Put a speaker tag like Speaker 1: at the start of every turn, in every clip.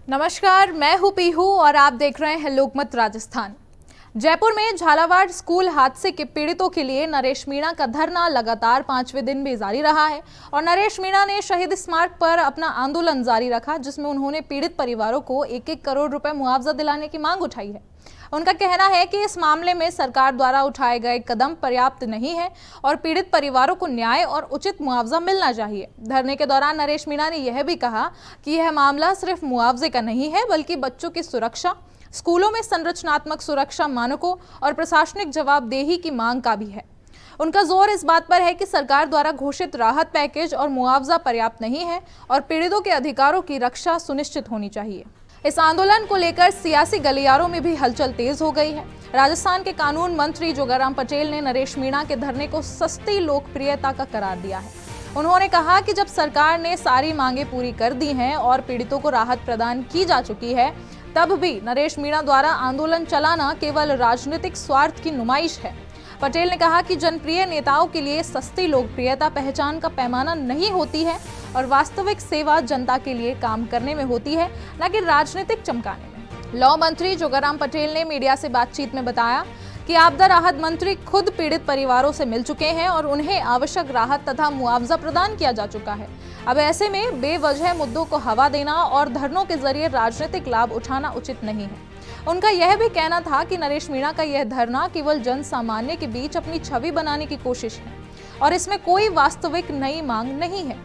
Speaker 1: नमस्कार, मैं हूं पीहू और आप देख रहे हैं लोकमत राजस्थान। जयपुर में झालावाड़ स्कूल हादसे के पीड़ितों के लिए नरेश मीणा का धरना लगातार 5वें दिन भी जारी रहा है और नरेश मीणा ने शहीद स्मारक पर अपना आंदोलन जारी रखा, जिसमें उन्होंने पीड़ित परिवारों को 1-1 करोड़ रुपए मुआवजा दिलाने की मांग उठाई है। उनका कहना है कि इस मामले में सरकार द्वारा उठाए गए कदम पर्याप्त नहीं है और पीड़ित परिवारों को न्याय और उचित मुआवजा मिलना चाहिए। धरने के दौरान नरेश मीणा ने यह भी कहा कि यह मामला सिर्फ मुआवजे का नहीं है, बल्कि बच्चों की सुरक्षा, स्कूलों में संरचनात्मक सुरक्षा मानकों और प्रशासनिक जवाबदेही की मांग का भी है। उनका जोर इस बात पर है कि सरकार द्वारा घोषित राहत पैकेज और मुआवजा पर्याप्त नहीं है और पीड़ितों के अधिकारों की रक्षा सुनिश्चित होनी चाहिए। इस आंदोलन को लेकर सियासी गलियारों में भी हलचल तेज हो गई है। राजस्थान के कानून मंत्री जोगाराम पटेल ने नरेश मीणा के धरने को सस्ती लोकप्रियता का करार दिया है। उन्होंने कहा कि जब सरकार ने सारी मांगे पूरी कर दी हैं और पीड़ितों को राहत प्रदान की जा चुकी है, तब भी नरेश मीणा द्वारा आंदोलन चलाना केवल राजनीतिक स्वार्थ की नुमाइश है। पटेल ने कहा कि जनप्रिय नेताओं के लिए सस्ती लोकप्रियता पहचान का पैमाना नहीं होती है और वास्तविक सेवा जनता के लिए काम करने में होती है, न कि राजनीतिक चमकाने में। लॉ मंत्री जोगाराम पटेल ने मीडिया से बातचीत में बताया कि आपदा राहत मंत्री खुद पीड़ित परिवारों से मिल चुके हैं और उन्हें आवश्यक राहत तथा मुआवजा प्रदान किया जा चुका है। अब ऐसे में बेवजह मुद्दों को हवा देना और धरनों के जरिए राजनीतिक लाभ उठाना उचित नहीं है। उनका यह भी कहना था कि नरेश मीणा का यह धरना केवल जन सामान्य के बीच अपनी छवि बनाने की कोशिश है और इसमें कोई वास्तविक नई मांग नहीं है।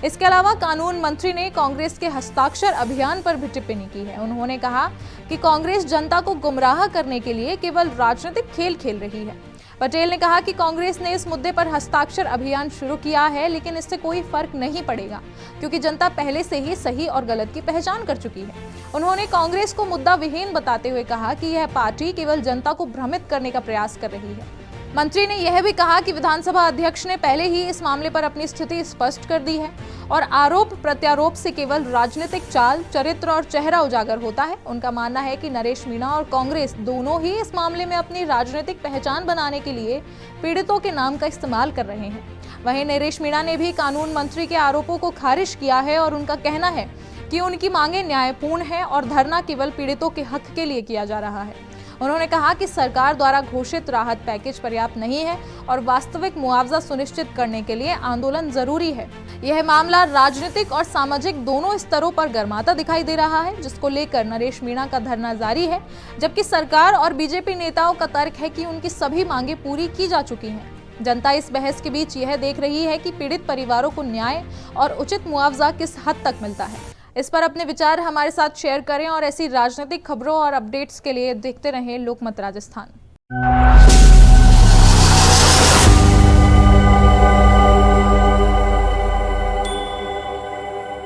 Speaker 1: इसके अलावा कानून मंत्री ने कांग्रेस के हस्ताक्षर अभियान पर भी टिप्पणी की है। उन्होंने कहा कि कांग्रेस जनता को गुमराह करने के लिए केवल राजनीतिक खेल खेल रही है। पटेल ने कहा कि कांग्रेस ने इस मुद्दे पर हस्ताक्षर अभियान शुरू किया है, लेकिन इससे कोई फर्क नहीं पड़ेगा क्योंकि जनता पहले से ही सही और गलत की पहचान कर चुकी है। उन्होंने कांग्रेस को मुद्दा विहीन बताते हुए कहा कि यह पार्टी केवल जनता को भ्रमित करने का प्रयास कर रही है। मंत्री ने यह भी कहा कि विधानसभा अध्यक्ष ने पहले ही इस मामले पर अपनी स्थिति स्पष्ट कर दी है और आरोप प्रत्यारोप से केवल राजनीतिक चाल, चरित्र और चेहरा उजागर होता है। उनका मानना है कि नरेश मीणा और कांग्रेस दोनों ही इस मामले में अपनी राजनीतिक पहचान बनाने के लिए पीड़ितों के नाम का इस्तेमाल कर रहे हैं। वहीं नरेश मीणा ने भी कानून मंत्री के आरोपों को खारिज किया है और उनका कहना है कि उनकी मांगे न्यायपूर्ण है और धरना केवल पीड़ितों के हक के लिए किया जा रहा है। उन्होंने कहा कि सरकार द्वारा घोषित राहत पैकेज पर्याप्त नहीं है और वास्तविक मुआवजा सुनिश्चित करने के लिए आंदोलन जरूरी है। यह मामला राजनीतिक और सामाजिक दोनों स्तरों पर गर्माता दिखाई दे रहा है, जिसको लेकर नरेश मीणा का धरना जारी है, जबकि सरकार और बीजेपी नेताओं का तर्क है कि उनकी सभी मांगे पूरी की जा चुकी हैं। जनता इस बहस के बीच यह देख रही है कि पीड़ित परिवारों को न्याय और उचित मुआवजा किस हद तक मिलता है। इस पर अपने विचार हमारे साथ शेयर करें और ऐसी राजनीतिक खबरों और अपडेट्स के लिए देखते रहें लोकमत राजस्थान।